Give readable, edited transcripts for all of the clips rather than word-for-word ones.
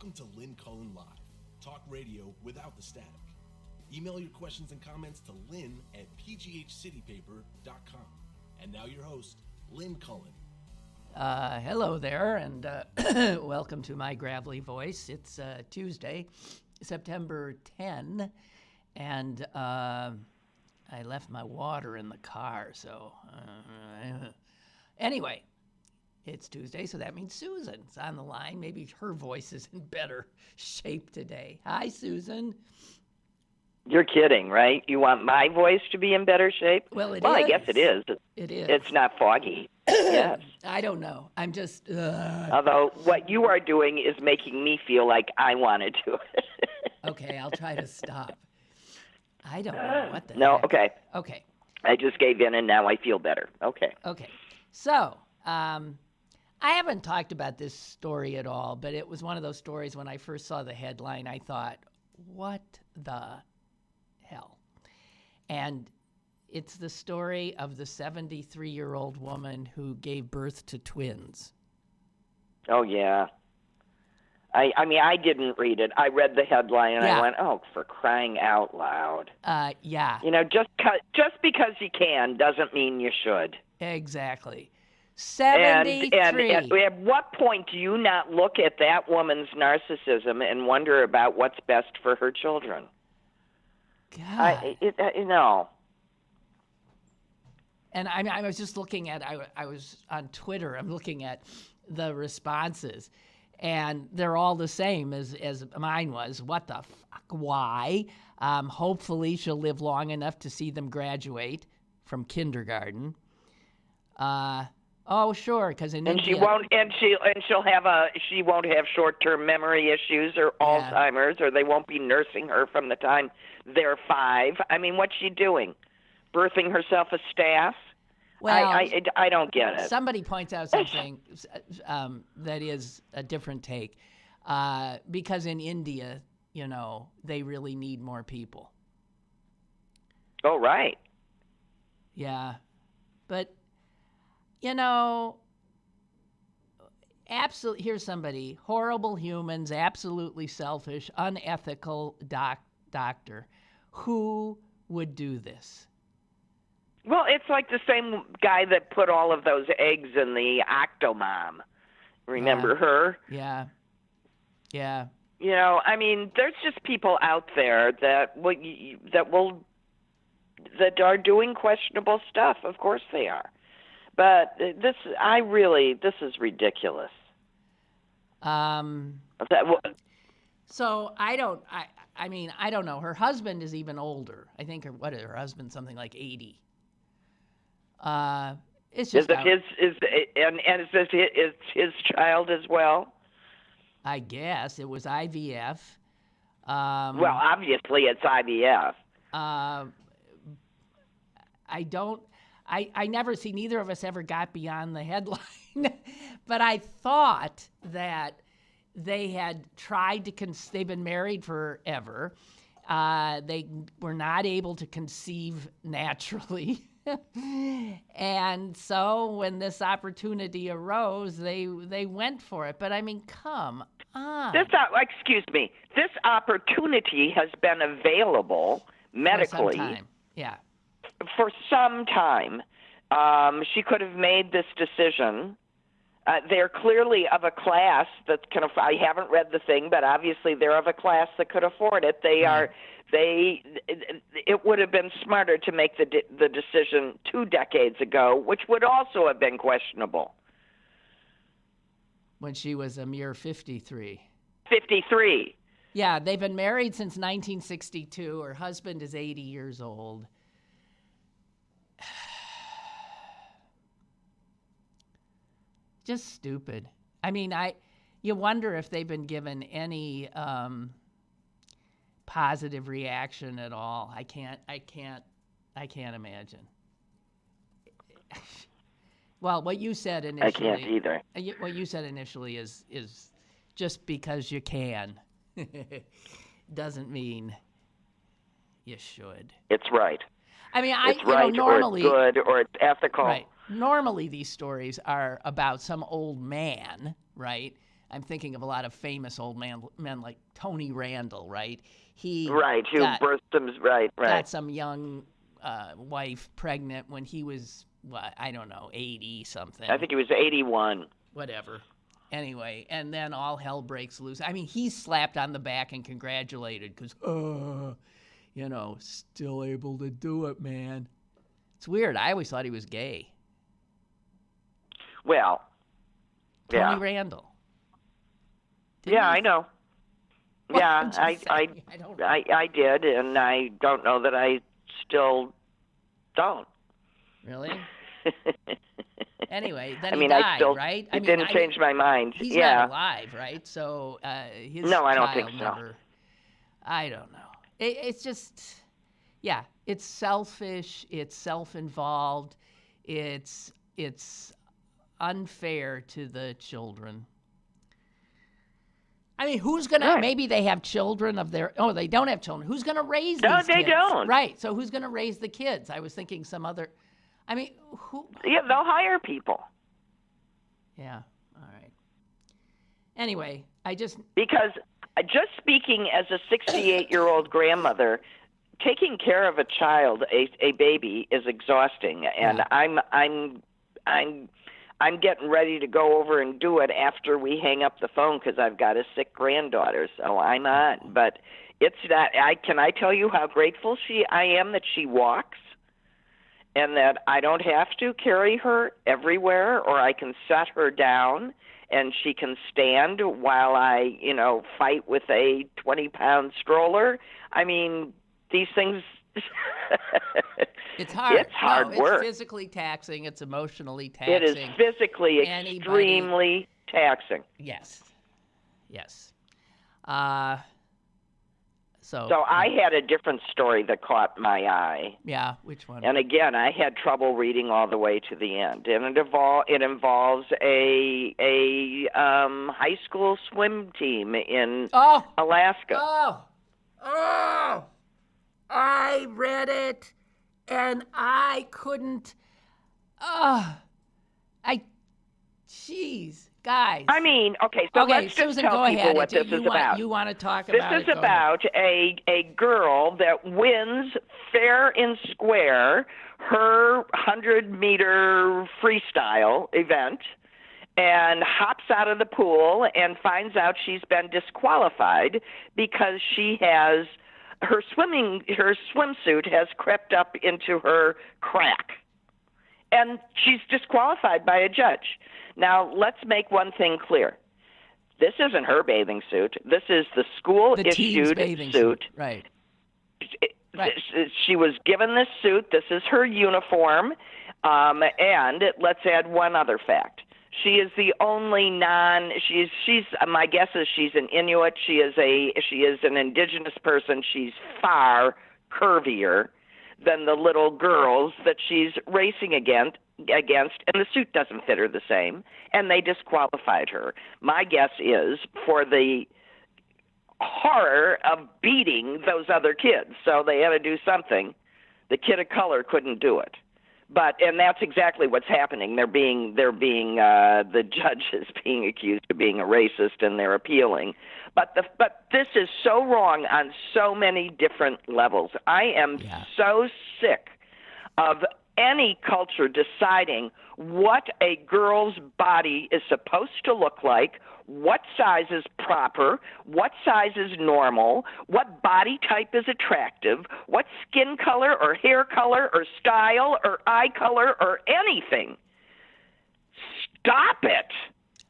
Welcome to Lynn Cullen Live, talk radio without the static. Email your questions and comments to lynn@pghcitypaper.com. And now your host, Lynn Cullen. Hello there, and welcome to my gravelly voice. It's Tuesday, September 10, and I left my water in the car, so anyway, it's Tuesday, so that means Susan's on the line. Maybe her voice is in better shape today. Hi, Susan. You're kidding, right? You want my voice to be in better shape? Well, I guess it is. It is. It's not foggy. Yes. I don't know. I'm just... Although what you are doing is making me feel like I want to do it. Okay, I'll try to stop. I don't know what the No, heck. okay. Okay. I just gave in and now I feel better. Okay. Okay. So, I haven't talked about this story at all, but it was one of those stories when I first saw the headline, I thought, what the hell? And it's the story of the 73-year-old woman who gave birth to twins. Oh, yeah. I mean, I didn't read it. I read the headline and I went, oh, for crying out loud. Yeah. You know, just because you can doesn't mean you should. Exactly. 73. And at what point do you not look at that woman's narcissism and wonder about what's best for her children? God. You know. And I was just looking at, I was on Twitter, I'm looking at the responses, and they're all the same as mine was. What the fuck? Why? Hopefully she'll live long enough to see them graduate from kindergarten. Oh, sure, because in India, she won't have short-term memory issues or Alzheimer's, or they won't be nursing her from the time they're 5. I mean, what's she doing? Birthing herself a staff? Well, I don't get it. Somebody points out something that is a different take, because in India, you know, they really need more people. Oh, right. Yeah, but you know, absolutely. Here's somebody: horrible humans, absolutely selfish, unethical doctor. Who would do this? Well, it's like the same guy that put all of those eggs in the Octomom. Remember her? Yeah. Yeah. You know, I mean, there's just people out there that are doing questionable stuff. Of course they are. But this is ridiculous. So I don't know. Her husband is even older. I think her husband's something like 80. It's just is his child as well? I guess it was IVF. Well, obviously it's IVF. I never see, neither of us ever got beyond the headline, but I thought that they had tried to, they've been married forever. They were not able to conceive naturally. And so when this opportunity arose, they went for it. But I mean, come on. Excuse me. This opportunity has been available medically. For some time. Yeah. For some time. She could have made this decision. They're clearly of a class that I haven't read the thing, but obviously they're of a class that could afford it. It would have been smarter to make the decision 2 decades ago, which would also have been questionable. When she was a mere 53. 53. Yeah, they've been married since 1962. Her husband is 80 years old. Just stupid. I mean, you wonder if they've been given any positive reaction at all. I can't imagine. Well, what you said initially. I can't either. What you said initially is just because you can doesn't mean you should. It's right. I mean, it's right, normally, or it's good, or it's ethical. Right. Normally, these stories are about some old man, right? I'm thinking of a lot of famous old men like Tony Randall, right? He who birthed them, right. got some young wife pregnant when he was, I don't know, 80 something. I think he was 81. Whatever. Anyway, and then all hell breaks loose. I mean, he's slapped on the back and congratulated because, still able to do it, man. It's weird. I always thought he was gay. Well, Tony Randall. I know. Well, yeah, I did, and I don't know that I still don't. Really? Anyway, then he died, right? It didn't change my mind. He's not alive, right? So his no, I don't child think so. never. I don't know. It's just, it's selfish. It's self-involved. It's unfair to the children. I mean, who's going to, maybe they have children of their, they don't have children. Who's going to raise these kids? No, they don't. Right. So who's going to raise the kids? I was thinking some other, who? Yeah, they'll hire people. Yeah. All right. Anyway, because just speaking as a 68-year-old grandmother, taking care of a child, a baby, is exhausting, and I'm getting ready to go over and do it after we hang up the phone because I've got a sick granddaughter, so I'm on. But it's not. Can I tell you how grateful I am that she walks, and that I don't have to carry her everywhere, or I can set her down and she can stand while I, fight with a 20-pound stroller. I mean, these things. It's hard. It's hard work. It's physically taxing. It's emotionally taxing. It is physically extremely taxing. Yes. So I had a different story that caught my eye. Yeah, which one? And again, I had trouble reading all the way to the end. And it involves a high school swim team in Alaska. Oh! I read it, and I couldn't. Jeez, guys. I mean, okay, so let's Susan, just tell people ahead. what this is about. You want to talk about it? This is about a girl that wins fair and square her 100-meter freestyle event and hops out of the pool and finds out she's been disqualified because she has her swimsuit has crept up into her crack, and she's disqualified by a judge. Now, let's make one thing clear. This isn't her bathing suit. This is the school-issued suit. Right. She was given this suit. This is her uniform. And let's add one other fact. She is the only she's my guess is she's an Inuit. She is an indigenous person. She's far curvier than the little girls that she's racing against, and the suit doesn't fit her the same, and they disqualified her. My guess is for the horror of beating those other kids, so they had to do something. The kid of color couldn't do it. And that's exactly what's happening. The judge is being accused of being a racist, and they're appealing. But this is so wrong on so many different levels. I am so sick of any culture deciding what a girl's body is supposed to look like, what size is proper, what size is normal, what body type is attractive, what skin color or hair color or style or eye color or anything. Stop it.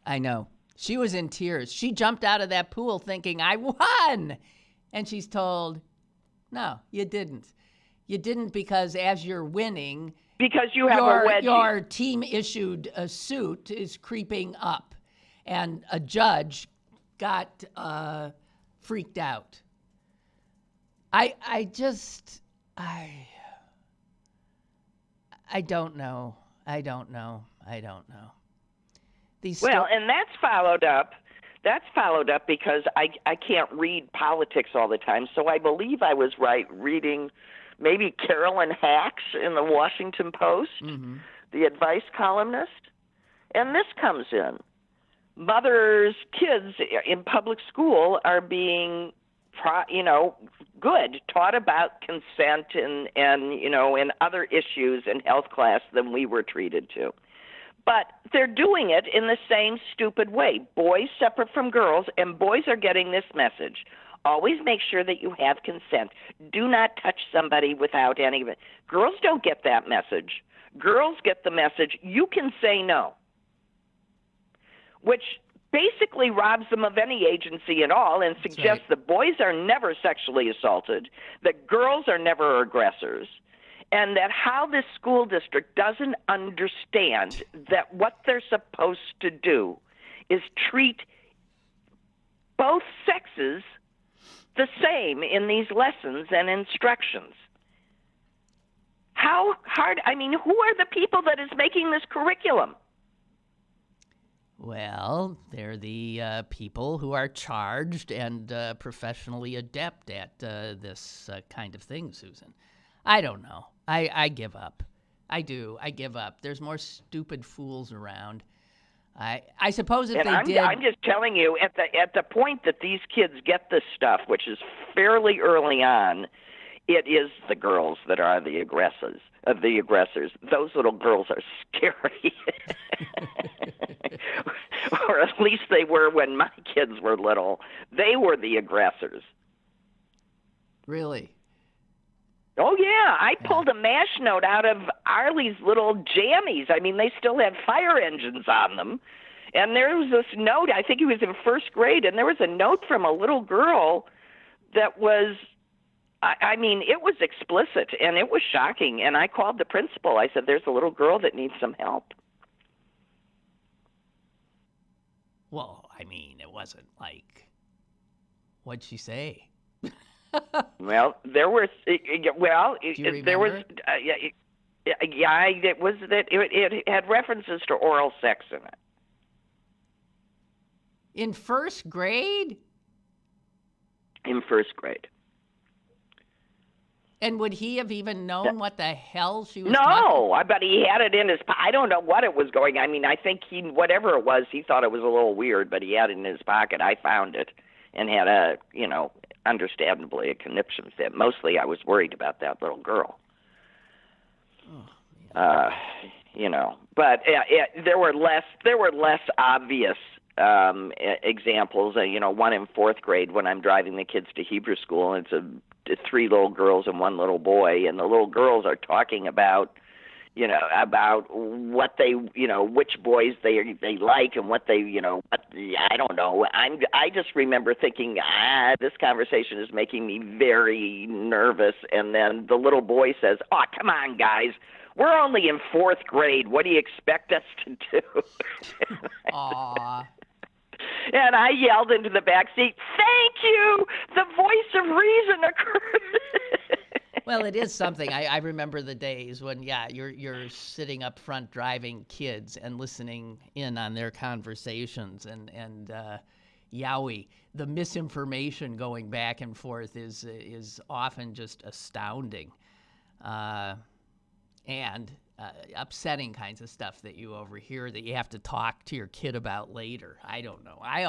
I know. She was in tears. She jumped out of that pool thinking, I won. And she's told, no, you didn't. You didn't because as you're winning, because you have a wedgie. Your team-issued suit is creeping up. And a judge got freaked out. I don't know. And that's followed up. Because I can't read politics all the time. So I believe I was reading maybe Carolyn Hacks in the Washington Post, the advice columnist. And this comes in. mothers' kids in public school are being, taught about consent and other issues in health class than we were treated to. But they're doing it in the same stupid way. Boys separate from girls, and boys are getting this message. Always make sure that you have consent. Do not touch somebody without any of it. Girls don't get that message. Girls get the message, you can say no, which basically robs them of any agency at all and suggests that boys are never sexually assaulted, that girls are never aggressors, and that how this school district doesn't understand that what they're supposed to do is treat both sexes the same in these lessons and instructions. How hard, who are the people that is making this curriculum? Well, they're the people who are charged and professionally adept at this kind of thing, Susan. I don't know. I give up. I do. I give up. There's more stupid fools around. I suppose if they did... I'm just telling you, at the point that these kids get this stuff, which is fairly early on, it is the girls that are the aggressors. Those little girls are scary. Or at least they were when my kids were little. They were the aggressors. Really? Oh, yeah. I pulled a MASH note out of Arlie's little jammies. They still had fire engines on them. And there was this note, I think he was in first grade, and there was a note from a little girl that was, it was explicit, and it was shocking. And I called the principal. I said, there's a little girl that needs some help. Well, it wasn't like, what'd she say? Well, there was. There was. It was that it had references to oral sex in it. In first grade? In first grade. And would he have even known what the hell she was talking? No, but he had it in his. I don't know what it was going. I think whatever it was, he thought it was a little weird, but he had it in his pocket. I found it and had understandably a conniption fit. Mostly I was worried about that little girl. But there were less obvious examples. One in fourth grade when I'm driving the kids to Hebrew school, and it's 3 little girls and 1 little boy, and the little girls are talking about what they, which boys they like and what they, I don't know. I just remember thinking, this conversation is making me very nervous. And then the little boy says, "Oh, come on, guys. We're only in fourth grade. What do you expect us to do?" Aww. And I yelled into the back seat, "Thank you! The voice of reason occurred." Well, it is something. I remember the days when, you're sitting up front driving kids and listening in on their conversations, and yowie, the misinformation going back and forth is often just astounding, and upsetting kinds of stuff that you overhear that you have to talk to your kid about later. I don't know. I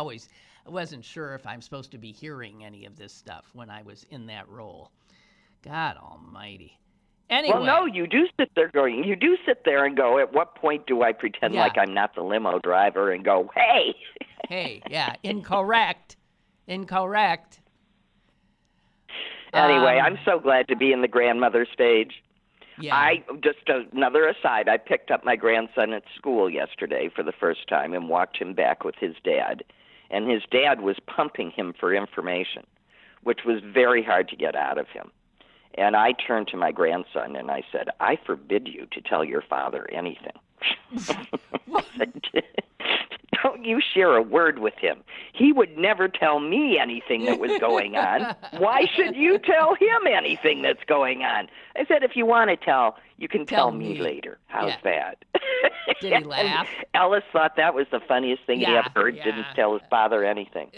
wasn't sure if I'm supposed to be hearing any of this stuff when I was in that role. God almighty. Anyway. Well, no, you do sit there and go, at what point do I pretend like I'm not the limo driver and go, hey. Hey, yeah, incorrect. Anyway, I'm so glad to be in the grandmother stage. Yeah. Just another aside, I picked up my grandson at school yesterday for the first time and walked him back with his dad. And his dad was pumping him for information, which was very hard to get out of him. And I turned to my grandson and I said, "I forbid you to tell your father anything." I said, "Don't you share a word with him. He would never tell me anything that was going on. Why should you tell him anything that's going on?" I said, "If you want to tell, you can tell me later. How's that?" Did he laugh? Ellis thought that was the funniest thing he ever heard. Yeah. Didn't tell his father anything.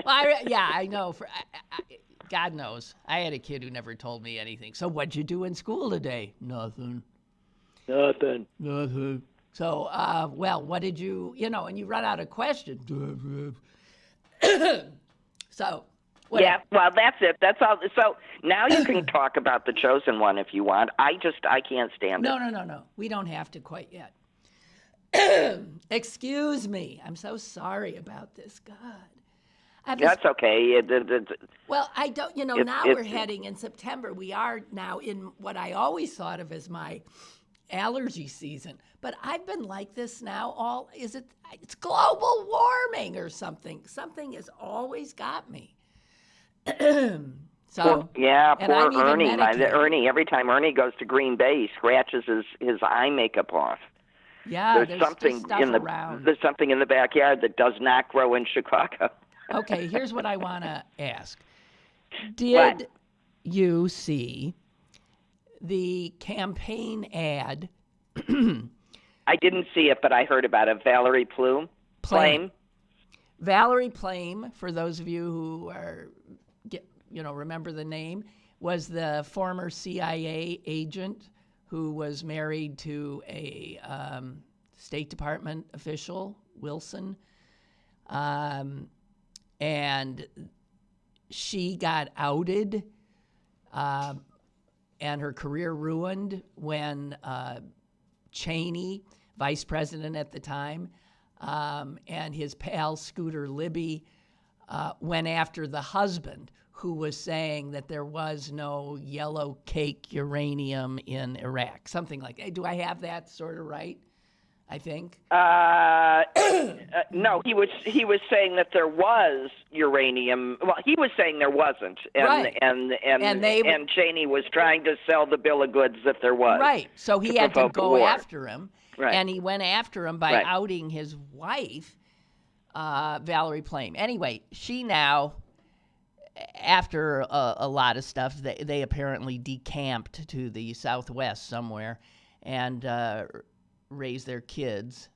Well, I know. God knows. I had a kid who never told me anything. So what'd you do in school today? Nothing. So, well, what did you know, and you run out of questions. So, whatever. Yeah, well, that's it. That's all. So now you can talk about The Chosen One if you want. I can't stand it. No. We don't have to quite yet. Excuse me. I'm so sorry about this. God. That's okay. Well, I don't, now we're heading in September. We are now in what I always thought of as my allergy season. But I've been like this now it's global warming or something. Something has always got me. So yeah, and poor I'm even Ernie. medicated. Ernie, every time Ernie goes to Green Bay, he scratches his eye makeup off. Yeah, there's something stuff in around. There's something in the backyard that does not grow in Chicago. Okay, here's what I want to ask. What? Did you see the campaign ad? I didn't see it, but I heard about it. Valerie Plame. Valerie Plame, for those of you who are, remember the name, was the former CIA agent who was married to a State Department official, Wilson. And she got outed and her career ruined when Cheney, vice president at the time, and his pal Scooter Libby went after the husband, who was saying that there was no yellow cake uranium in Iraq. Something like that. Do I have that sort of right? I think. No, he was saying that there was uranium. Well, he was saying there wasn't, Right. and Cheney was trying to sell the bill of goods that there was. Right. So he had to go war. after him, Right. and he went after him by outing his wife, Valerie Plame. Anyway, she now, after a lot of stuff, they apparently decamped to the Southwest somewhere, and raise their kids.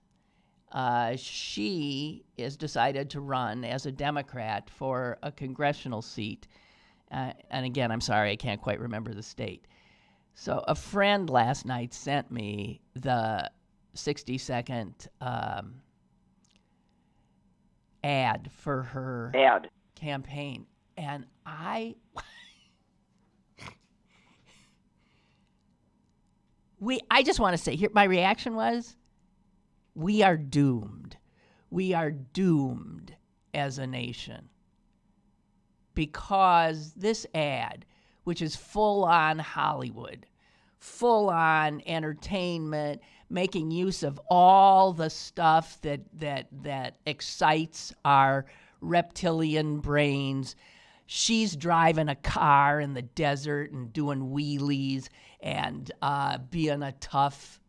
She has decided to run as a Democrat for a congressional seat. And again, I'm sorry, I can't quite remember the state. So a friend last night sent me the 60-second ad for her campaign. And I just want to say here, my reaction was, we are doomed. We are doomed as a nation. Because this ad, which is full on Hollywood, full on entertainment, making use of all the stuff that excites our reptilian brains. She's driving a car in the desert and doing wheelies and being a tough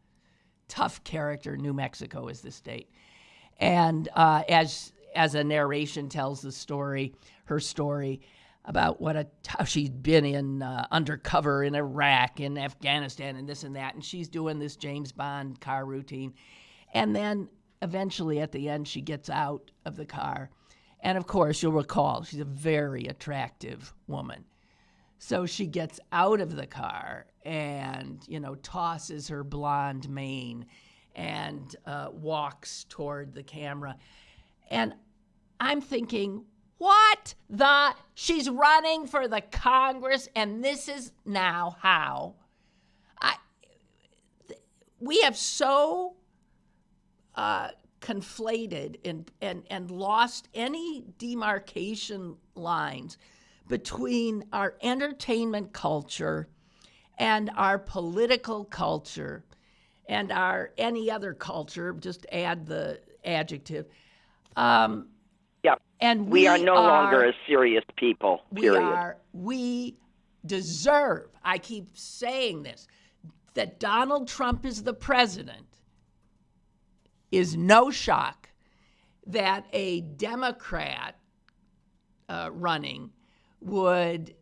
character. New Mexico is the state. And as a narration tells the story, her story about how she'd been in undercover in Iraq, in Afghanistan, and this and that, and she's doing this James Bond car routine. And then eventually at the end, she gets out of the car. And of course, you'll recall, she's a very attractive woman. So she gets out of the car and, tosses her blonde mane and walks toward the camera. And I'm thinking, she's running for the Congress, and this is now how. We have so conflated and lost any demarcation lines between our entertainment culture and our political culture and our any other culture, just add the adjective. And we are no longer a serious people, period. We deserve, I keep saying this, that Donald Trump is the president is no shock. That a Democrat running would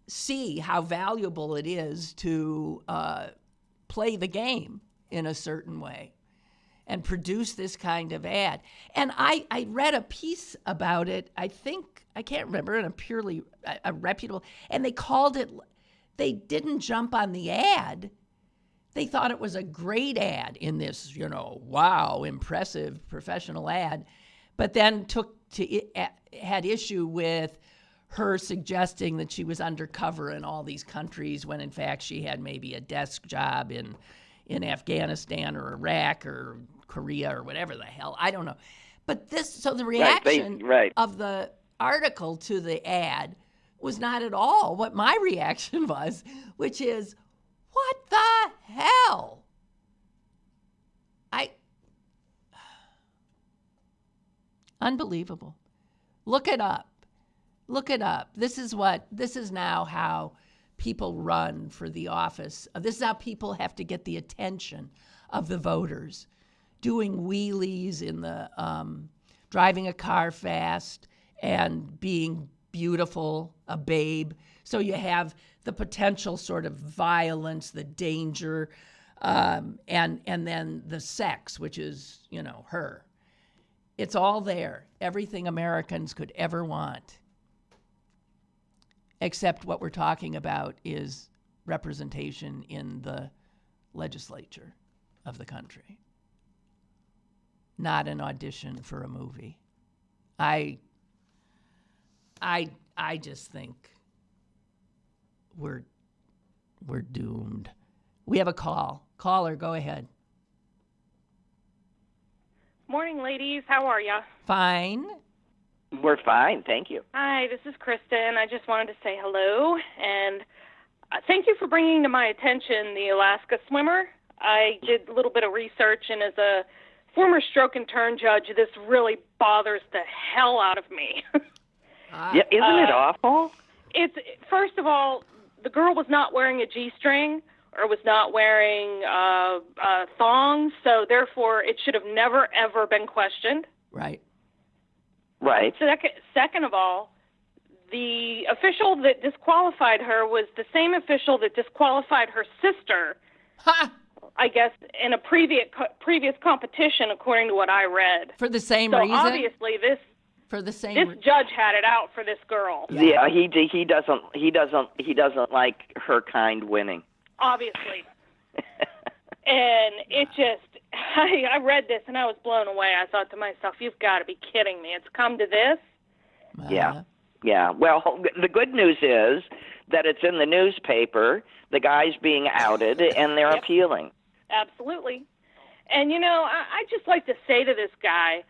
see how valuable it is to play the game in a certain way and produce this kind of ad. And I read a piece about it, I can't remember, in a reputable, and they called it, they didn't jump on the ad. they thought it was a great ad in this, wow, impressive professional ad, but then had issue with her suggesting that she was undercover in all these countries when in fact she had maybe a desk job in Afghanistan or Iraq or Korea or whatever the hell. I don't know. But the reaction of the article to the ad was not at all what my reaction was, which is, what the hell? Unbelievable. Look it up. This is now how people run for the office. This is how people have to get the attention of the voters. Doing wheelies in the, driving a car fast and being beautiful, a babe. So you have the potential sort of violence, the danger, and then the sex, which is, her. It's all there. Everything Americans could ever want. Except what we're talking about is representation in the legislature of the country. Not an audition for a movie. I just think we're doomed. We have a call. Caller, go ahead. Morning, ladies. How are ya? Fine. We're fine, thank you. Hi, this is Kristen. I just wanted to say hello, and thank you for bringing to my attention the Alaska swimmer. I did a little bit of research, and as a former stroke and turn judge, this really bothers the hell out of me. Yeah, isn't it awful? First of all, the girl was not wearing a G-string or was not wearing thongs, so therefore it should have never, ever been questioned. Right. Right. Second of all, the official that disqualified her was the same official that disqualified her sister, I guess, in a previous competition, according to what I read. For the same reason? So obviously this judge had it out for this girl. Yeah, he doesn't like her kind winning. Obviously. And it just, I read this and I was blown away. I thought to myself, you've got to be kidding me. It's come to this? Yeah. Well, the good news is that it's in the newspaper, the guy's being outed, and they're appealing. Absolutely. And, I just like to say to this guy,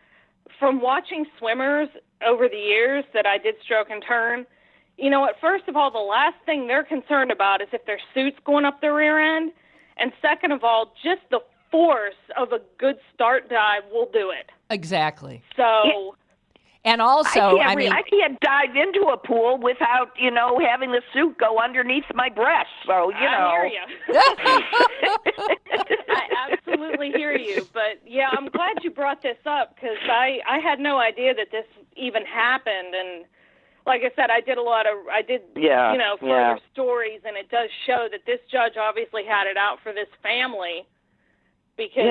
from watching swimmers over the years that I did stroke and turn, first of all, the last thing they're concerned about is if their suit's going up their rear end. And second of all, just the force of a good start dive will do it. Exactly. So... And also, I can't dive into a pool without, having the suit go underneath my breast. So, I hear you. I absolutely hear you. But, yeah, I'm glad you brought this up because I had no idea that this even happened. And like I said, I did further stories, and it does show that this judge obviously had it out for this family. Because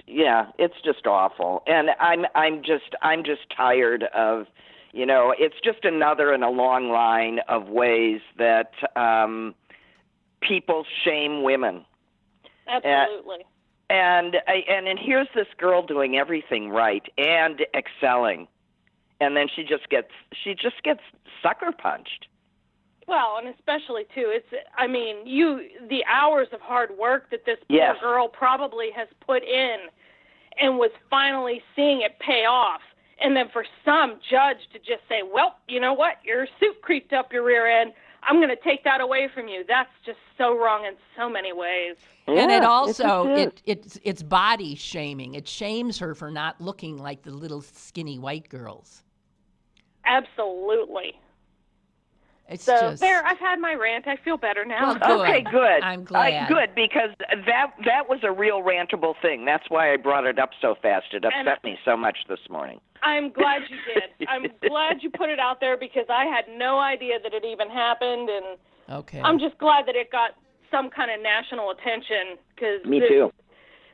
it's just awful, and I'm just tired of, it's just another in a long line of ways that people shame women. Absolutely. And here's this girl doing everything right and excelling, and then she just gets sucker punched. Well, and especially, too, the hours of hard work that this poor girl probably has put in and was finally seeing it pay off. And then for some judge to just say, well, you know what, your suit creeped up your rear end, I'm going to take that away from you. That's just so wrong in so many ways. Yeah, and it also, it's body shaming. It shames her for not looking like the little skinny white girls. Absolutely. I've had my rant. I feel better now. Well, okay, good. I'm glad. Good, because that was a real rantable thing. That's why I brought it up so fast. It upset me so much this morning. I'm glad you did. I'm glad you put it out there because I had no idea that it even happened, and I'm just glad that it got some kind of national attention because me too.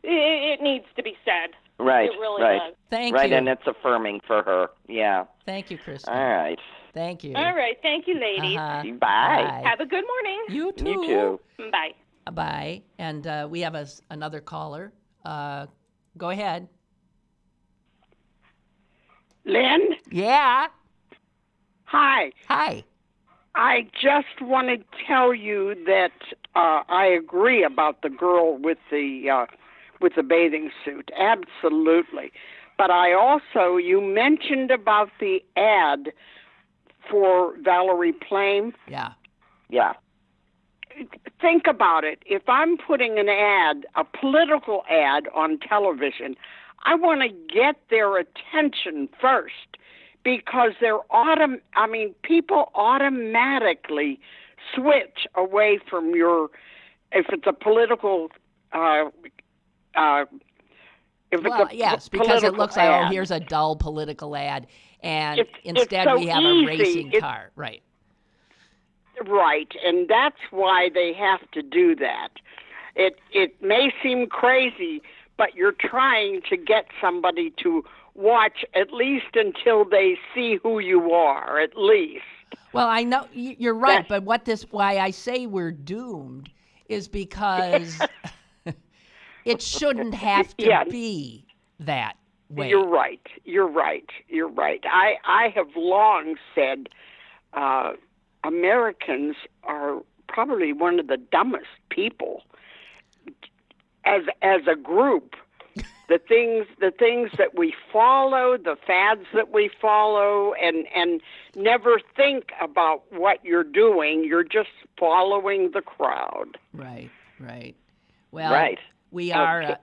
It needs to be said. Right. It really does. Thank you. Right, and it's affirming for her. Yeah. Thank you, Kristen. All right. Thank you. All right. Thank you, ladies. Bye. Have a good morning. You too. You too. Bye. Bye. And we have another caller. Go ahead. Lynn? Yeah. Hi. Hi. I just want to tell you that I agree about the girl with the bathing suit. Absolutely. But I also, you mentioned about the ad for Valerie Plame. Yeah. Yeah. Think about it. If I'm putting an ad, a political ad on television, I want to get their attention first because people automatically switch away from if it's a political yes, because it looks like, oh, here's a dull political ad, and instead so we have easy. a racing car. Right. Right, and that's why they have to do that. It may seem crazy, but you're trying to get somebody to watch at least until they see who you are, at least. Well, I know you're right, but why I say we're doomed is because it shouldn't have to be that way. You're right. I have long said Americans are probably one of the dumbest people as a group. The things that we follow, the fads that we follow, and never think about what you're doing. You're just following the crowd. Right. Well, we are,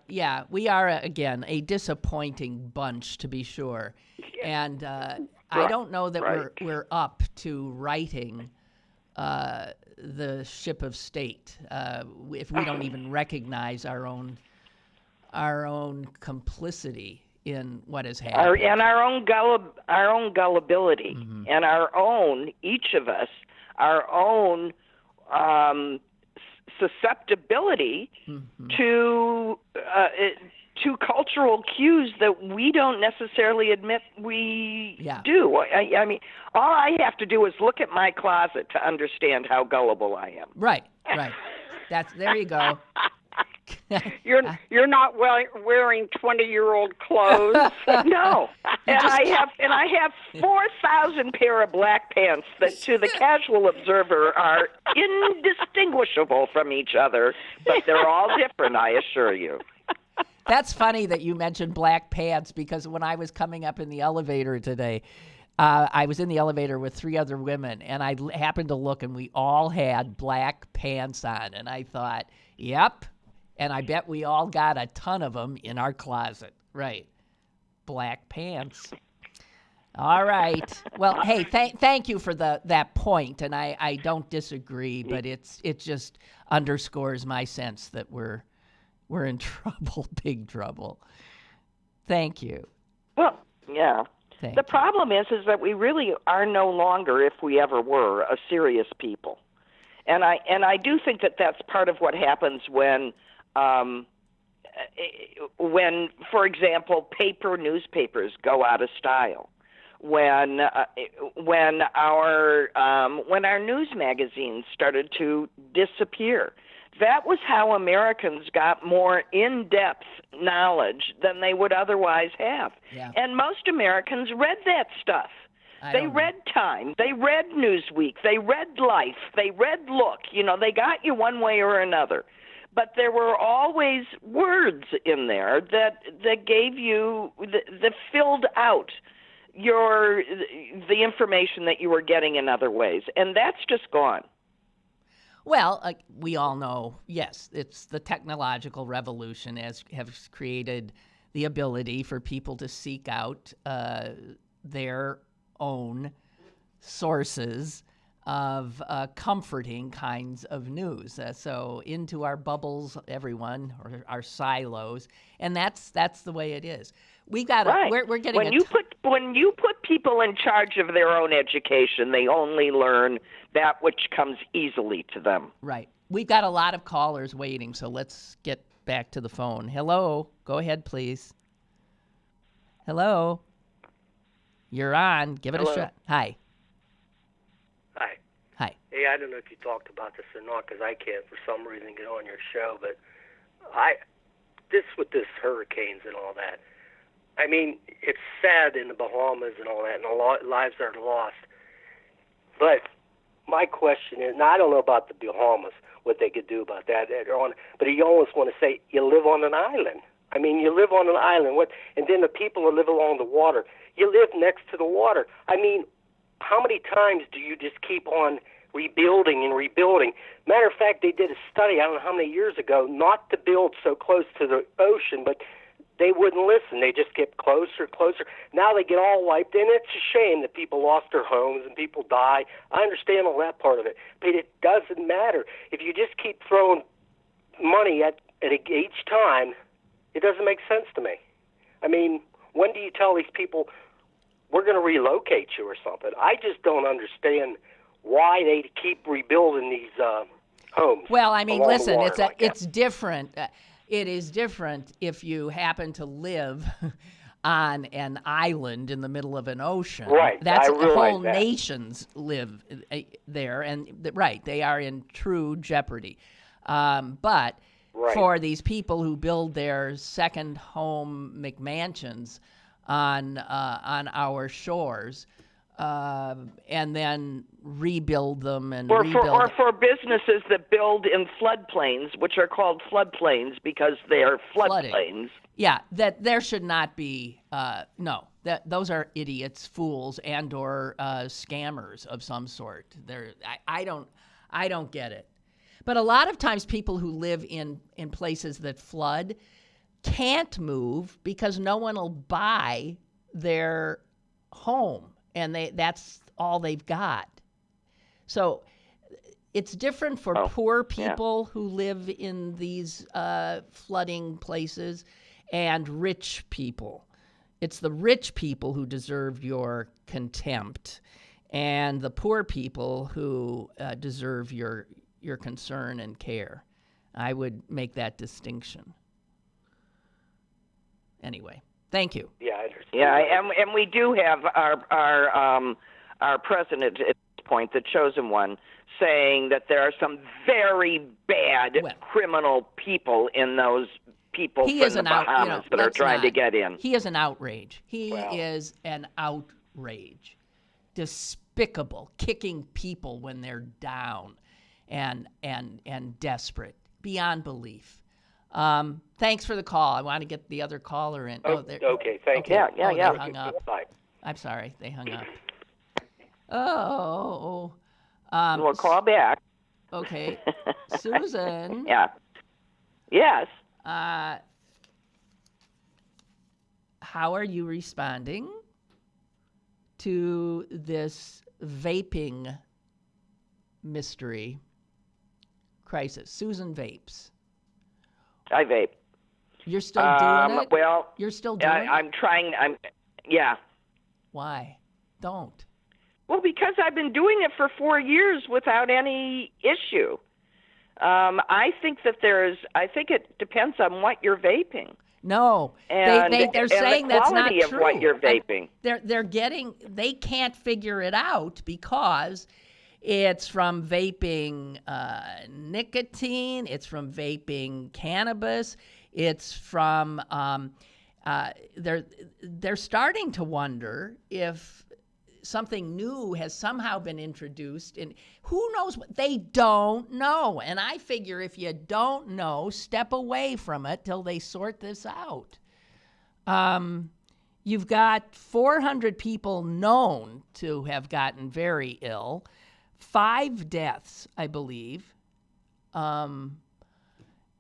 again, a disappointing bunch, to be sure. And I don't know that we're up to righting the ship of state if we don't even recognize our own complicity in what has happened, and our own gullibility, and our own, each of us, our own susceptibility to cultural cues that we don't necessarily admit we do. I mean, all I have to do is look at my closet to understand how gullible I am. Right. There you go. You're not wearing 20-year-old clothes. No, I have 4,000 pair of black pants that, to the casual observer, are indistinguishable from each other, but they're all different, I assure you. That's funny that you mentioned black pants, because when I was coming up in the elevator today, I was in the elevator with 3 other women, and I happened to look, and we all had black pants on, and I thought, yep. And I bet we all got a ton of them in our closet. Right. Black pants. All right. Well, hey, thank you for that point, and I don't disagree, but it just underscores my sense that we're in trouble, big trouble. Thank you. Well, yeah. The problem is that we really are no longer, if we ever were, a serious people. And I do think that that's part of what happens when, for example, newspapers go out of style, when our news magazines started to disappear. That was how Americans got more in-depth knowledge than they would otherwise have. Yeah. And most Americans read that stuff. They read Time. They read Newsweek. They read Life. They read Look. They got you one way or another. But there were always words in there that gave you, that filled out the information that you were getting in other ways. And that's just gone. Well, we all know, yes, it's the technological revolution has created the ability for people to seek out their own sources of comforting kinds of news. So into our bubbles, everyone, or our silos, and that's the way it is. We got we're getting when you put people in charge of their own education, they only learn that which comes easily to them. Right. We've got a lot of callers waiting, so let's get back to the phone. Hello. Go ahead, please. Hello. You're on. Give it a shot. Hi. Hi. Hey, I don't know if you talked about this or not, because I can't for some reason get on your show, but with this hurricanes and all that, I mean, it's sad in the Bahamas and all that, and a lot lives are lost. But my question is, now I don't know about the Bahamas, what they could do about that, but you almost want to say you live on an island. I mean, you live on an island, and then the people who live along the water, you live next to the water. I mean, how many times do you just keep on rebuilding and rebuilding? Matter of fact, they did a study, I don't know how many years ago, not to build so close to the ocean, but they wouldn't listen. They just get closer, closer. Now they get all wiped, and it's a shame that people lost their homes and people die. I understand all that part of it, but it doesn't matter. If you just keep throwing money at each time, it doesn't make sense to me. I mean, when do you tell these people, we're going to relocate you or something? I just don't understand why they keep rebuilding these homes. Well, I mean, listen, it's different. It is different if you happen to live on an island in the middle of an ocean. Right. That's I realize whole that. nations live there, and right, they are in true jeopardy. But Right. for these people who build their second home McMansions on our shores, and then rebuild them and or for businesses that build in floodplains, which are called floodplains because they are floodplains. Yeah, that there should not be. No, that those are idiots, fools, and/or scammers of some sort. I don't get it. But a lot of times, people who live in places that flood can't move because no one will buy their home, and that's all they've got. So it's different for poor people who live in these flooding places and rich people. It's the rich people who deserve your contempt, and the poor people who deserve your concern and care. I would make that distinction. Anyway, thank you. Yeah, I understand. Yeah, and we do have our president at this point, the chosen one, saying that there are some very bad criminal people in those people from the Bahamas that are trying to get in. He is an outrage. He is an outrage. Despicable, kicking people when they're down and desperate, beyond belief. Thanks for the call. I want to get the other caller in. Okay, thank you. Yeah. They hung up. Bye. I'm sorry, they hung up. Oh. We'll call back. Okay. Susan. Yeah. Yes. How are you responding to this vaping mystery crisis? Susan vapes. I vape. You're still doing it? Well, you're still doing it? I'm trying. Yeah. Why? Don't. Well, because I've been doing it for 4 years without any issue. I think it depends on what you're vaping. No, and they're saying the that's not quality true. of what you're vaping. They can't figure it out because it's from vaping nicotine, it's from vaping cannabis, it's from they're starting to wonder if something new has somehow been introduced, and who knows what they don't know. And I figure if you don't know, step away from it till they sort this out. You've got 400 people known to have gotten very ill, 5 deaths, I believe. And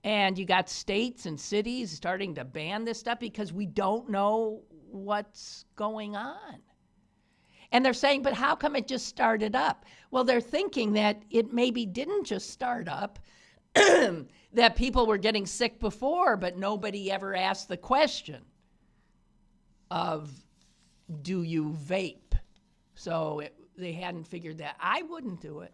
you got states and cities starting to ban this stuff because we don't know what's going on. And they're saying, but how come it just started up? Well, they're thinking that it maybe didn't just start up, that people were getting sick before, but nobody ever asked the question of, do you vape? So they hadn't figured that. I wouldn't do it.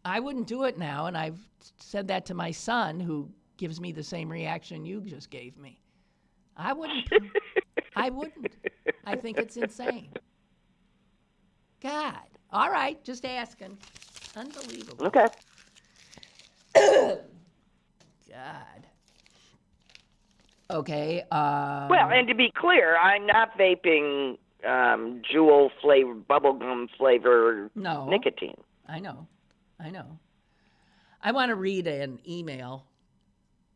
I wouldn't do it now, and I've said that to my son, who gives me the same reaction you just gave me. I wouldn't. I wouldn't. I think it's insane. God. All right, just asking. Unbelievable. Okay. God. Okay. Well, and to be clear, I'm not vaping Juul flavor, bubblegum flavor nicotine. I know. I want to read an email,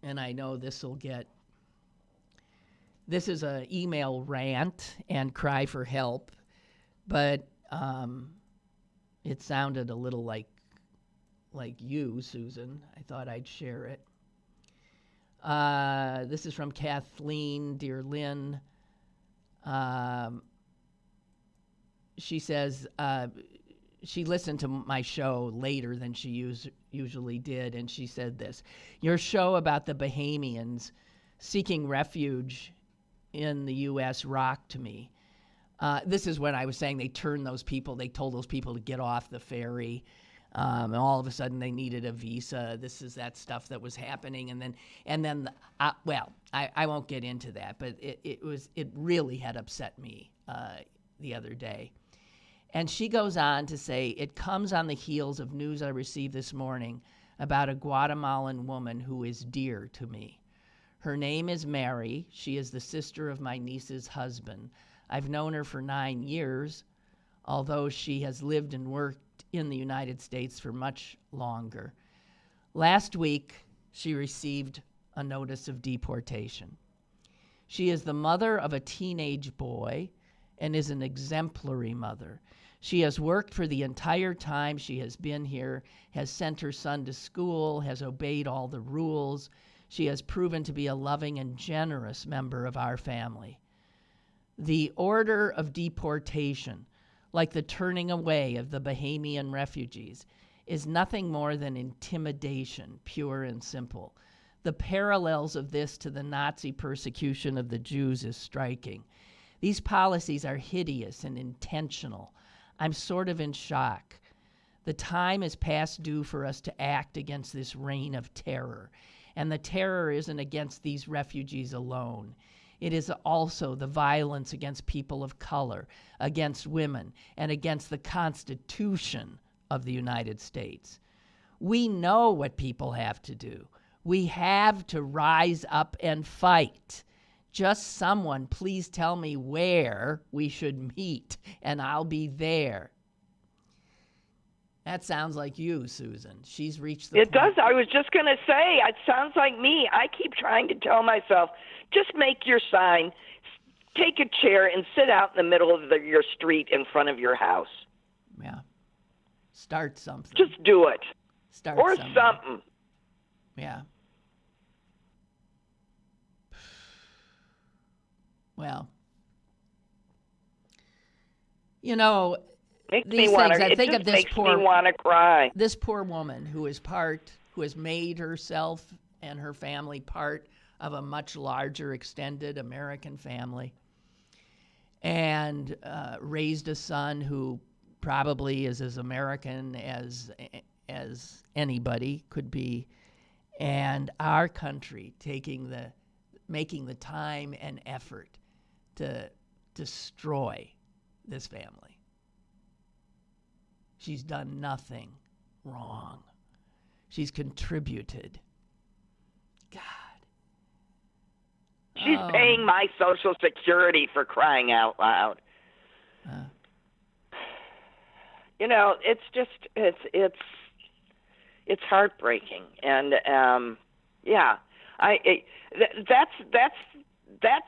and I know this is an email rant and cry for help, but it sounded a little like you, Susan. I thought I'd share it. This is from Kathleen. Dear Lynn, she says she listened to my show later than she usually did, and she said this. Your show about the Bahamians seeking refuge in the U.S. rocked me. This is when I was saying they told those people to get off the ferry. And all of a sudden they needed a visa. This is that stuff that was happening. And then I won't get into that, but it really had upset me the other day. And she goes on to say, it comes on the heels of news I received this morning about a Guatemalan woman who is dear to me. Her name is Mary. She is the sister of my niece's husband. I've known her for 9 years, although she has lived and worked in the United States for much longer. Last week, she received a notice of deportation. She is the mother of a teenage boy and is an exemplary mother. She has worked for the entire time she has been here, has sent her son to school, has obeyed all the rules. She has proven to be a loving and generous member of our family. The order of deportation, like the turning away of the Bahamian refugees, is nothing more than intimidation, pure and simple. The parallels of this to the Nazi persecution of the Jews is striking. These policies are hideous and intentional. I'm sort of in shock. The time is past due for us to act against this reign of terror. And the terror isn't against these refugees alone. It is also the violence against people of color, against women, and against the Constitution of the United States. We know what people have to do. We have to rise up and fight. Just someone please tell me where we should meet, and I'll be there. That sounds like you, Susan. She's reached the point. It does. I was just going to say, it sounds like me. I keep trying to tell myself, just make your sign, take a chair, and sit out in the middle of your street in front of your house. Yeah. Start something. Just do it. Start or something. Something. Yeah. Well, you know, makes these me things. Wanna, I think of this poor. Makes me want to cry. This poor woman who has made herself and her family part of a much larger, extended American family, and raised a son who probably is as American as anybody could be, and our country making the time and effort to destroy this family. She's done nothing wrong. She's contributed. God. She's paying my Social Security, for crying out loud. You know, it's just it's heartbreaking, and that's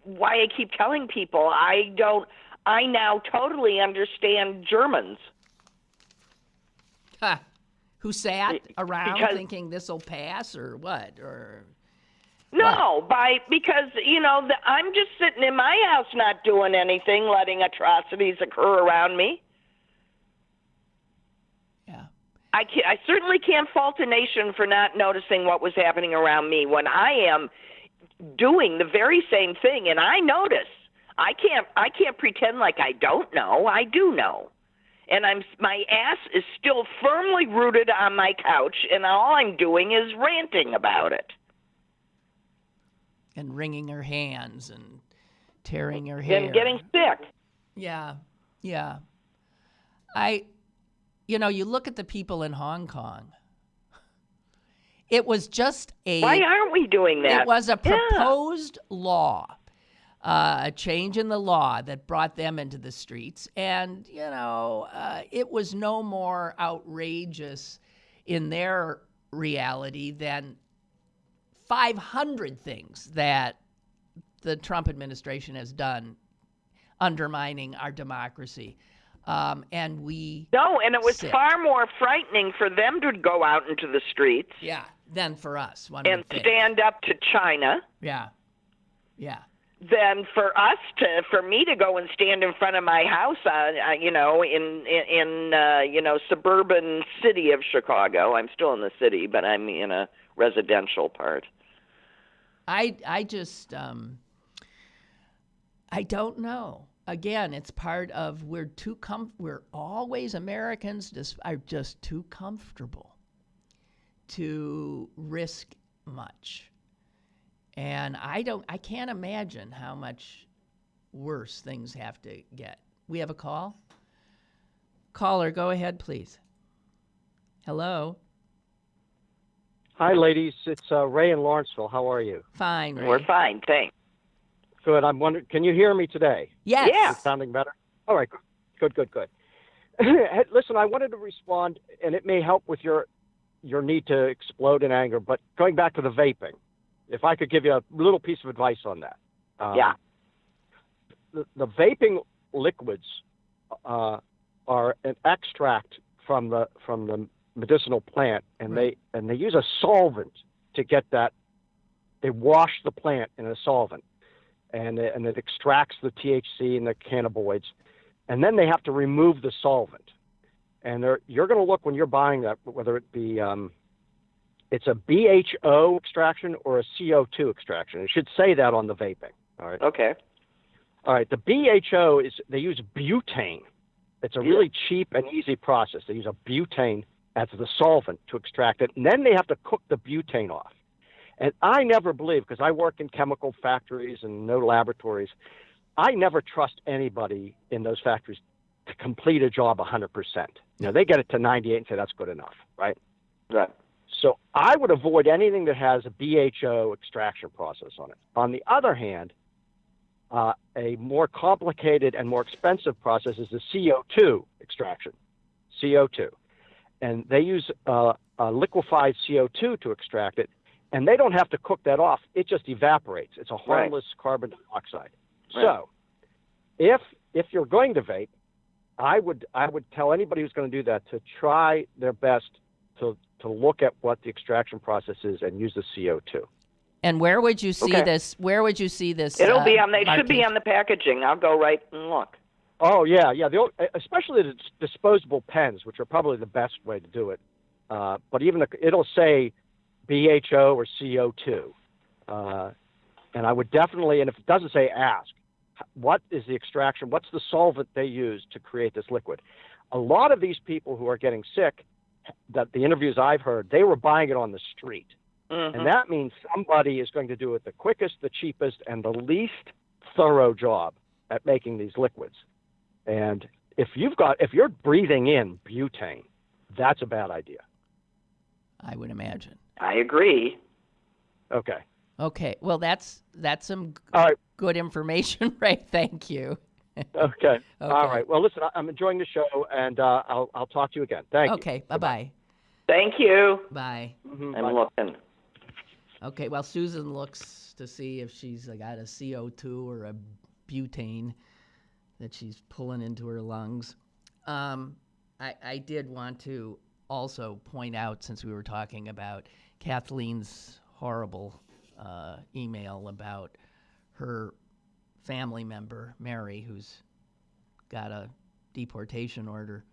why I keep telling people I now totally understand Germans. Huh. Who sat around thinking this will pass or what? Or no, because, you know, I'm just sitting in my house not doing anything, letting atrocities occur around me. Yeah. I certainly can't fault a nation for not noticing what was happening around me when I am doing the very same thing, and I notice. I can't pretend like I don't know. I do know. And my ass is still firmly rooted on my couch, and all I'm doing is ranting about it. And wringing her hands and tearing her hair. And getting sick. Yeah, yeah. You look at the people in Hong Kong. It was just Why aren't we doing that? It was a proposed law, a change in the law that brought them into the streets. And, it was no more outrageous in their reality than 500 things that the Trump administration has done undermining our democracy. And it was far more frightening for them to go out into the streets. Yeah, than for us. And stand up to China. Yeah. Than for me to go and stand in front of my house, in suburban city of Chicago. I'm still in the city, but I'm in a residential part. I just I don't know. Again, it's part of we're always Americans are just too comfortable to risk much. And I can't imagine how much worse things have to get. We have a call? Caller, go ahead, please. Hello? Hi, ladies. It's Ray in Lawrenceville. How are you? Fine, Ray. We're fine, thanks. Good. I'm wondering, can you hear me today? Yes. Yeah. Is it sounding better? All right. Good. Listen, I wanted to respond, and it may help with your need to explode in anger, but going back to the vaping, if I could give you a little piece of advice on that. Yeah. The vaping liquids are an extract from the medicinal plant, and right. they use a solvent to get that. They wash the plant in a solvent, and it extracts the THC and the cannabinoids, and then they have to remove the solvent. And you're going to look when you're buying that, whether it be it's a BHO extraction or a CO2 extraction. It should say that on the vaping. All right. Okay. All right. The BHO they use butane. It's a really cheap and easy process. They use a butane as the solvent to extract it, and then they have to cook the butane off. And I never believe, because I work in chemical factories and no laboratories, I never trust anybody in those factories to complete a job 100%. They get it to 98 and say that's good enough, right? Right. So I would avoid anything that has a BHO extraction process on it. On the other hand, a more complicated and more expensive process is the CO2 extraction, CO2. And they use liquefied CO2 to extract it, and they don't have to cook that off. It just evaporates. It's a harmless carbon dioxide. Right. So if you're going to vape, I would tell anybody who's going to do that to try their best to look at what the extraction process is and use the CO2. And where would you see this? Where would you see this? It'll be on. It should be on the packaging. I'll go right and look. Oh yeah. Especially the disposable pens, which are probably the best way to do it. But even it'll say BHO or CO2, and I would definitely. And if it doesn't say, ask, what is the extraction? What's the solvent they use to create this liquid? A lot of these people who are getting sick, that the interviews I've heard, they were buying it on the street. Mm-hmm. And that means somebody is going to do it the quickest, the cheapest, and the least thorough job at making these liquids. And if you're breathing in butane, that's a bad idea. I would imagine. I agree. Okay. Well, that's some good information, Ray. Thank you. Okay. All right. Well, listen, I'm enjoying the show, and I'll talk to you again. Thank you. Okay. Bye-bye. Thank you. Bye. Mm-hmm. I'm looking. Okay. Well, Susan looks to see if she's got a CO2 or a butane that she's pulling into her lungs. I did want to also point out, since we were talking about Kathleen's horrible email about her family member, Mary, who's got a deportation order.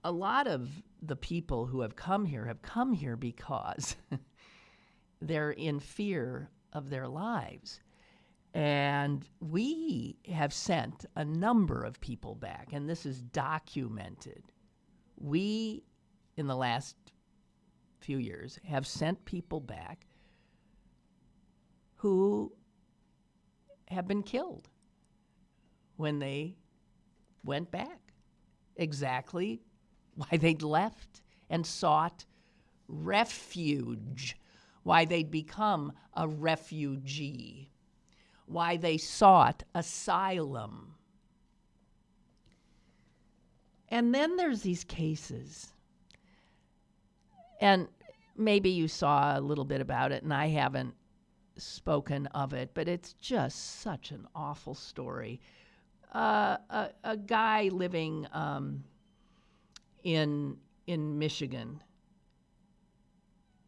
A lot of the people who have come here because they're in fear of their lives. And we have sent a number of people back, and this is documented. We, in the last few years, have sent people back who have been killed when they went back. Exactly why they'd left and sought refuge, why they'd become a refugee, why they sought asylum. And then there's these cases, and maybe you saw a little bit about it, and I haven't spoken of it, but it's just such an awful story. A guy living in Michigan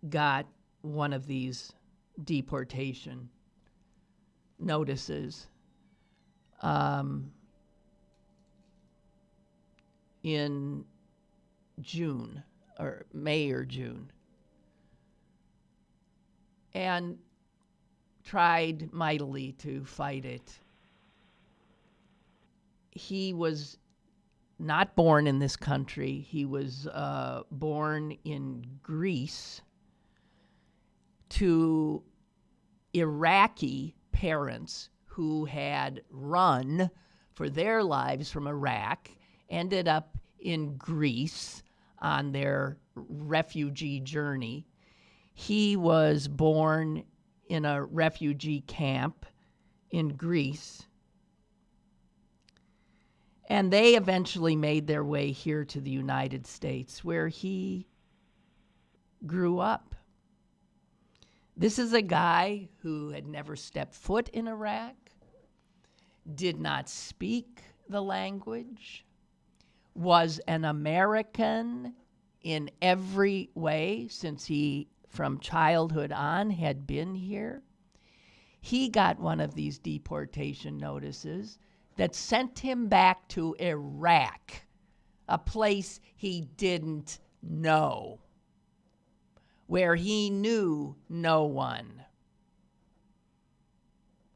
got one of these deportation notices in June, or May or June, and tried mightily to fight it. He was not born in this country. He was born in Greece to Iraqi parents who had run for their lives from Iraq, ended up in Greece on their refugee journey. He was born in a refugee camp in Greece, and they eventually made their way here to the United States, where he grew up. This is a guy who had never stepped foot in Iraq, did not speak the language, was an American in every way since he, from childhood on, had been here. He got one of these deportation notices that sent him back to Iraq, a place he didn't know, where he knew no one,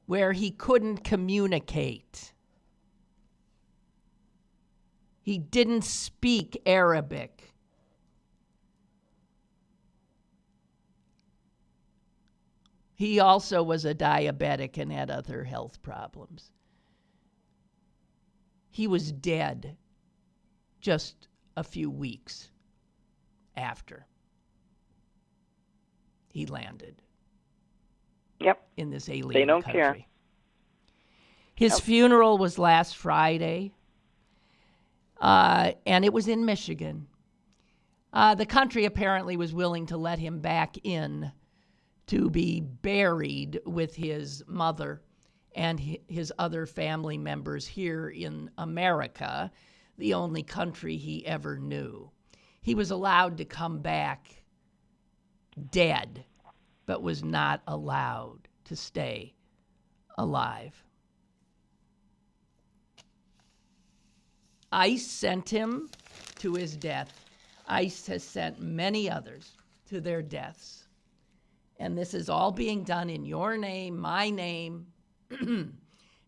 where he couldn't communicate. He didn't speak Arabic. He also was a diabetic and had other health problems. He was dead just a few weeks after he landed. Yep. In this alien they don't country. Care. His funeral was last Friday, and it was in Michigan. The country apparently was willing to let him back in to be buried with his mother and his other family members here in America, the only country he ever knew. He was allowed to come back dead, but was not allowed to stay alive. ICE sent him to his death. ICE has sent many others to their deaths. And this is all being done in your name, my name,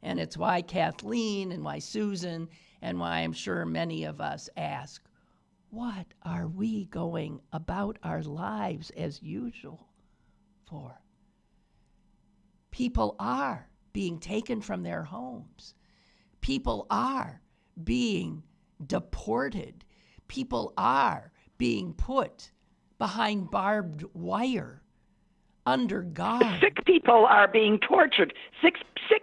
and it's why Kathleen and why Susan and why I'm sure many of us ask, what are we going about our lives as usual for? People are being taken from their homes. People are being deported. People are being put behind barbed wire, under guard. Sick people are being tortured. Sick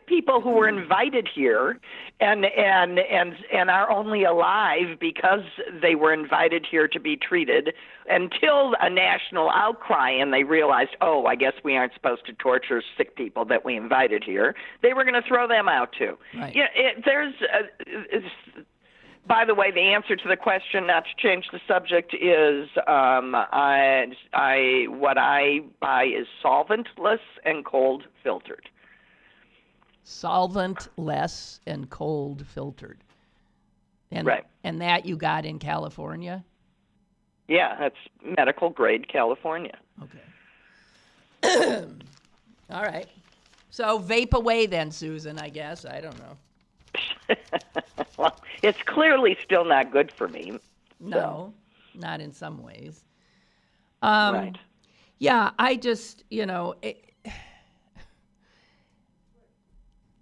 people who were invited here and are only alive because they were invited here to be treated until a national outcry and they realized, oh, I guess we aren't supposed to torture sick people that we invited here. They were going to throw them out too. Right. By the way, the answer to the question, not to change the subject, is what I buy is solventless and cold filtered. Solventless and cold filtered. And, right. And that you got in California? Yeah, that's medical grade California. Okay. All right. So vape away then, Susan, I guess. I don't know. Well, it's clearly still not good for me. No, not in some ways. Right. Yeah, I just,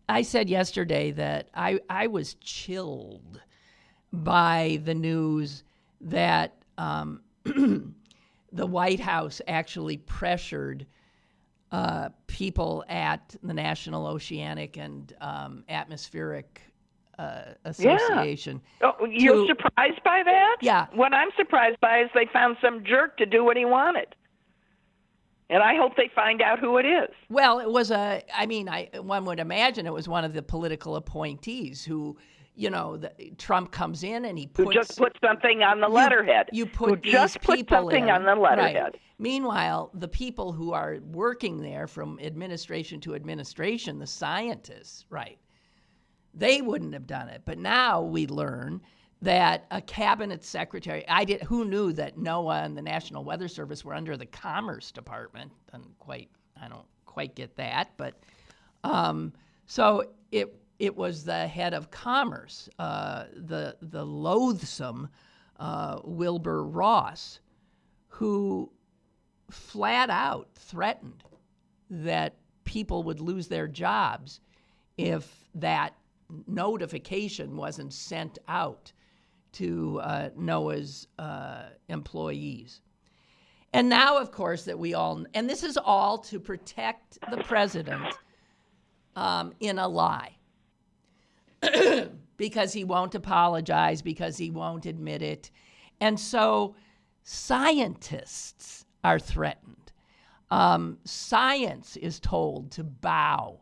I said yesterday that I was chilled by the news that the White House actually pressured people at the National Oceanic and Atmospheric Association. Yeah. Oh, you're surprised by that? Yeah. What I'm surprised by is they found some jerk to do what he wanted. And I hope they find out who it is. Well, it was one would imagine it was one of the political appointees who, Trump comes in and he puts... Who just put something on the letterhead. Who just put something on the letterhead. Right. Meanwhile, the people who are working there from administration to administration, the scientists, right, they wouldn't have done it. But now we learn that a cabinet secretary, who knew that NOAA and the National Weather Service were under the Commerce Department? I don't quite get that, but so it was the head of Commerce, the loathsome Wilbur Ross, who flat out threatened that people would lose their jobs if that notification wasn't sent out to NOAA's employees. And now, of course, and this is all to protect the president in a lie. Because he won't apologize, because he won't admit it. And so scientists are threatened. Science is told to bow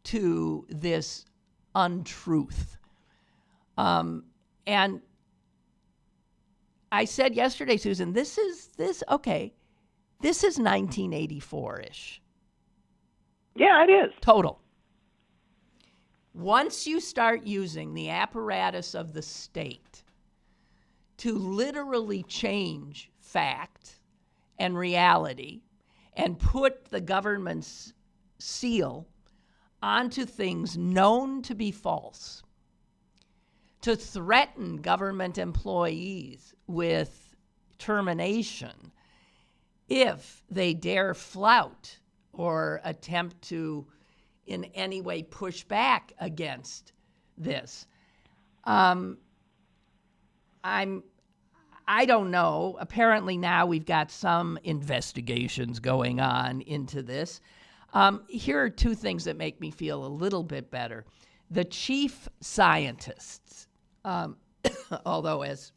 to this untruth. And I said yesterday, Susan, this is 1984-ish. Yeah, it is. Total. Once you start using the apparatus of the state to literally change fact and reality and put the government's seal onto things known to be false, to threaten government employees with termination if they dare flout or attempt to in any way push back against this. I don't know. Apparently now we've got some investigations going on into this. Here are two things that make me feel a little bit better. The chief scientists, although as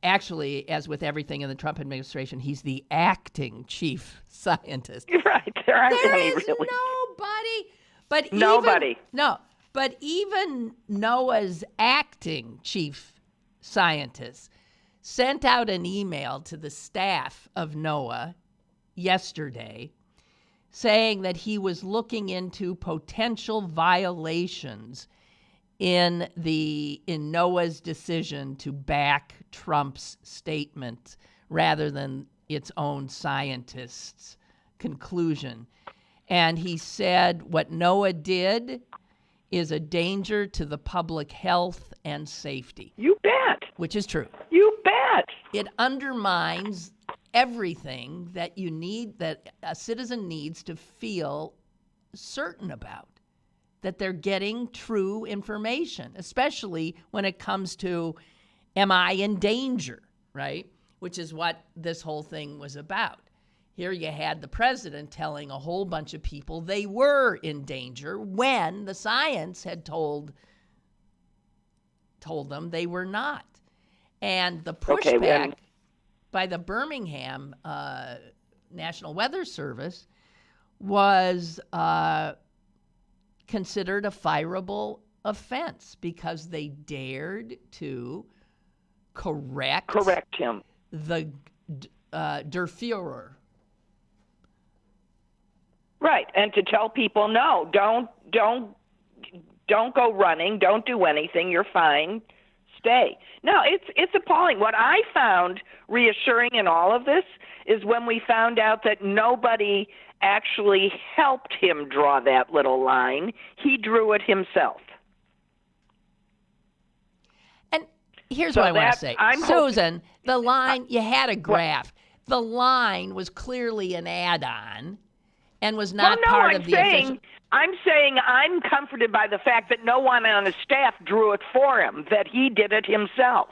actually, as with everything in the Trump administration, he's the acting chief scientist. Right. There aren't any There's really. Nobody. But even NOAA's acting chief scientist sent out an email to the staff of NOAA yesterday saying that he was looking into potential violations in NOAA's decision to back Trump's statement rather than its own scientists' conclusion. And he said what NOAA did is a danger to the public health and safety. You bet. Which is true. You bet. It undermines everything that that a citizen needs to feel certain about, that they're getting true information, especially when it comes to, am I in danger, right? Which is what this whole thing was about. Here you had the president telling a whole bunch of people they were in danger when the science had told them they were not. And the pushback by the Birmingham National Weather Service was considered a fireable offense because they dared to correct him, the Der Fuhrer. Right, and to tell people, no, don't go running, don't do anything, you're fine, stay. No, it's appalling. What I found reassuring in all of this is when we found out that nobody actually helped him draw that little line. He drew it himself. And here's what I want to say. Susan, the line, you had a graph. The line was clearly an add-on. and was not part of the official. I'm saying I'm comforted by the fact that no one on his staff drew it for him, that he did it himself.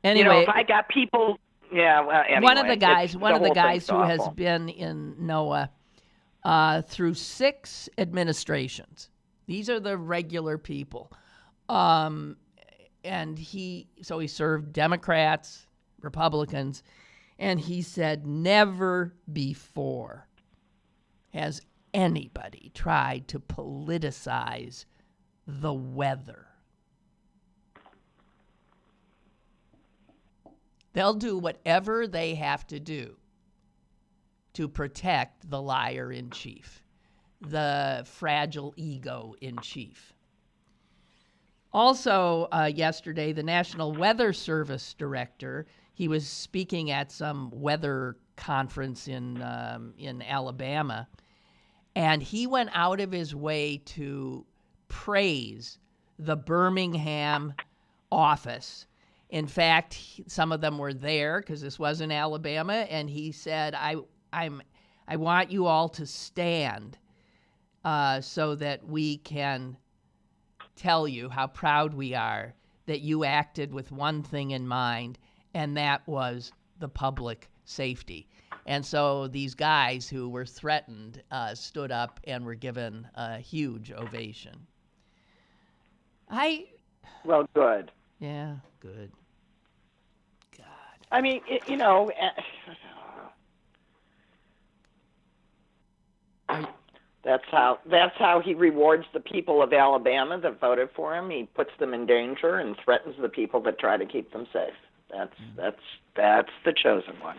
Anyway, if I got people, anyway, one of the guys who awful. has been in NOAA through 6 administrations. These are the regular people, and he served Democrats, Republicans, and he said never before has anybody tried to politicize the weather. They'll do whatever they have to do to protect the liar in chief, the fragile ego in chief. Also, yesterday, the National Weather Service director, he was speaking at some weather conference in Alabama, and he went out of his way to praise the Birmingham office. In fact, some of them were there because this was in Alabama, and he said, I want you all to stand so that we can tell you how proud we are that you acted with one thing in mind, and that was the public safety. And so these guys who were threatened stood up and were given a huge ovation. Well, good. Yeah, good. God. I mean, That's how he rewards the people of Alabama that voted for him. He puts them in danger and threatens the people that try to keep them safe. That's the chosen one.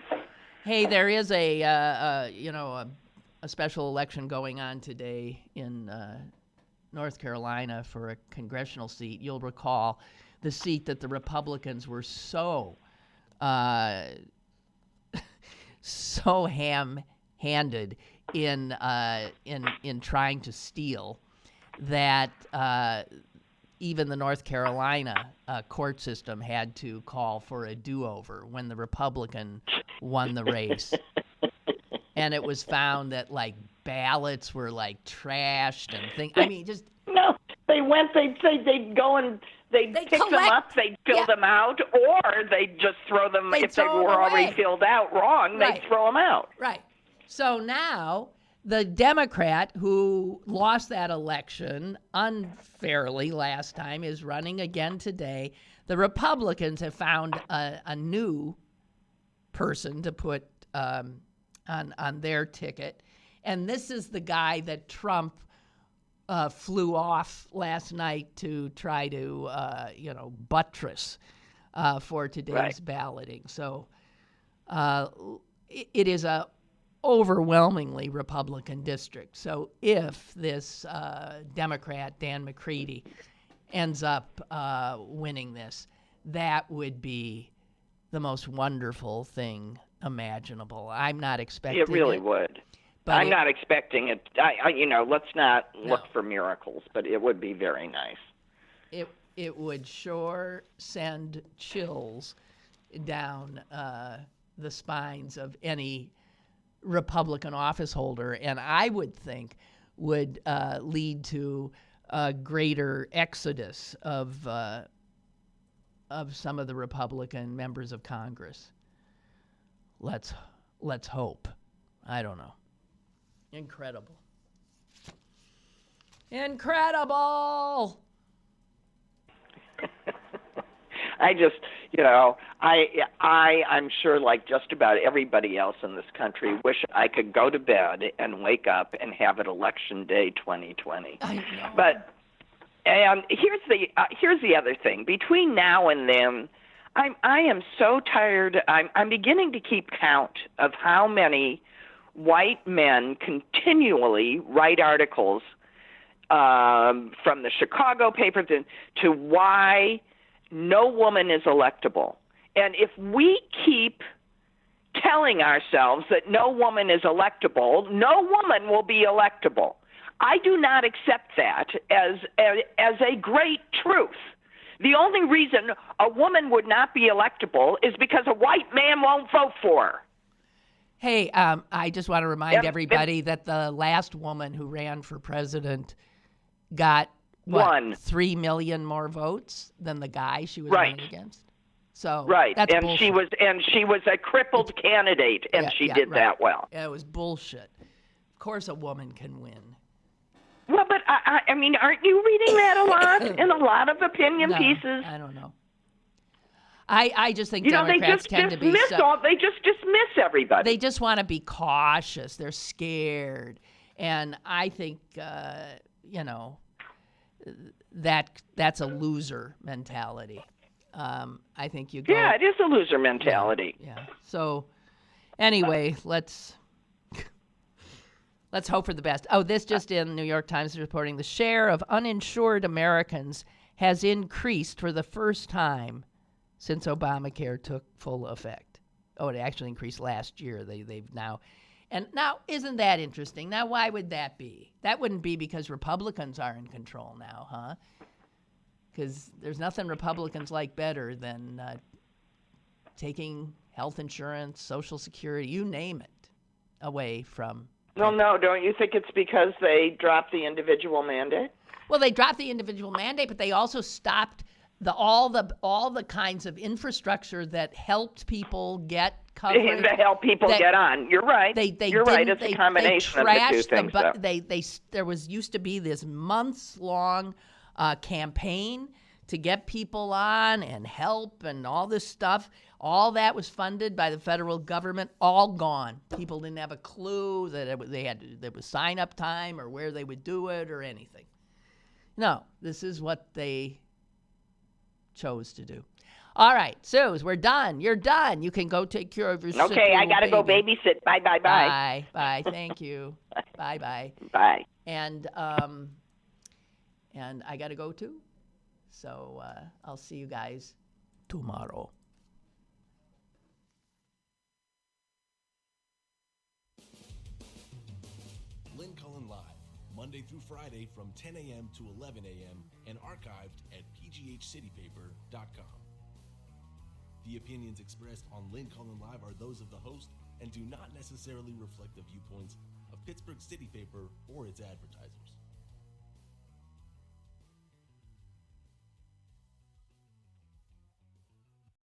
Hey, there is a special election going on today in North Carolina for a congressional seat. You'll recall the seat that the Republicans were so ham-handed in trying to steal that even the North Carolina court system had to call for a do-over when the Republican won the race. And it was found that ballots were trashed and things. I mean, just no. They went. They'd go and they'd pick them up. They'd fill them out, or they'd just throw them if they were already filled out wrong. They'd throw them out. Right. So now the Democrat who lost that election unfairly last time is running again today. The Republicans have found a new person to put on their ticket, and this is the guy that Trump flew off last night to try to buttress for today's balloting. So it is a overwhelmingly Republican district. So if this Democrat, Dan McCready, ends up winning this, that would be the most wonderful thing imaginable. I'm not expecting it. It really would. But I'm not expecting it. Let's not look for miracles, but it would be very nice. It would sure send chills down the spines of any Republican office holder, and I would think would lead to a greater exodus of some of the Republican members of Congress. Let's hope. I don't know. Incredible. I just, I'm sure, like just about everybody else in this country, wish I could go to bed and wake up and have it Election Day 2020. I know. But here's the other thing. Between now and then, I am so tired. I'm beginning to keep count of how many white men continually write articles from the Chicago paper to why no woman is electable. And if we keep telling ourselves that no woman is electable, no woman will be electable. I do not accept that as a great truth. The only reason a woman would not be electable is because a white man won't vote for her. Hey, I just want to remind everybody that the last woman who ran for president got, 3 million more votes than the guy she was running against. So that's and bullshit. she was a crippled candidate, and she did that well. Yeah, it was bullshit. Of course, a woman can win. Well, but I mean, aren't you reading that a lot in a lot of opinion pieces? I don't know. I just think Democrats tend to be they just dismiss everybody. They just want to be cautious. They're scared, and I think that's a loser mentality. I think you go. Yeah, it is a loser mentality. Yeah. So, anyway, let's hope for the best. Oh, this just in: New York Times is reporting the share of uninsured Americans has increased for the first time since Obamacare took full effect. Oh, it actually increased last year. They've now, and now isn't that interesting? Now, why would that be? That wouldn't be because Republicans are in control now, huh? Because there's nothing Republicans like better than taking health insurance, Social Security, you name it, away from. Well, no, don't you think it's because they dropped the individual mandate? Well, they dropped the individual mandate, but they also stopped all the kinds of infrastructure that helped people get coverage. To help people get on. You're right. You're right. It's a combination of the two things. There used to be this months-long campaign to get people on and help and all this stuff. All that was funded by the federal government. All gone. People didn't have a clue that there was sign-up time or where they would do it or anything. No, this is what they chose to do. All right, Suze, we're done. You're done. You can go take care of your sick Okay, I got to go baby. babysit. Bye. Bye. Thank you. Bye. Bye. And I got to go too. So I'll see you guys tomorrow. Lynn Cullen Live, Monday through Friday from 10 a.m. to 11 a.m. and archived at pghcitypaper.com. The opinions expressed on Lynn Cullen Live are those of the host and do not necessarily reflect the viewpoints of Pittsburgh City Paper or its advertisers.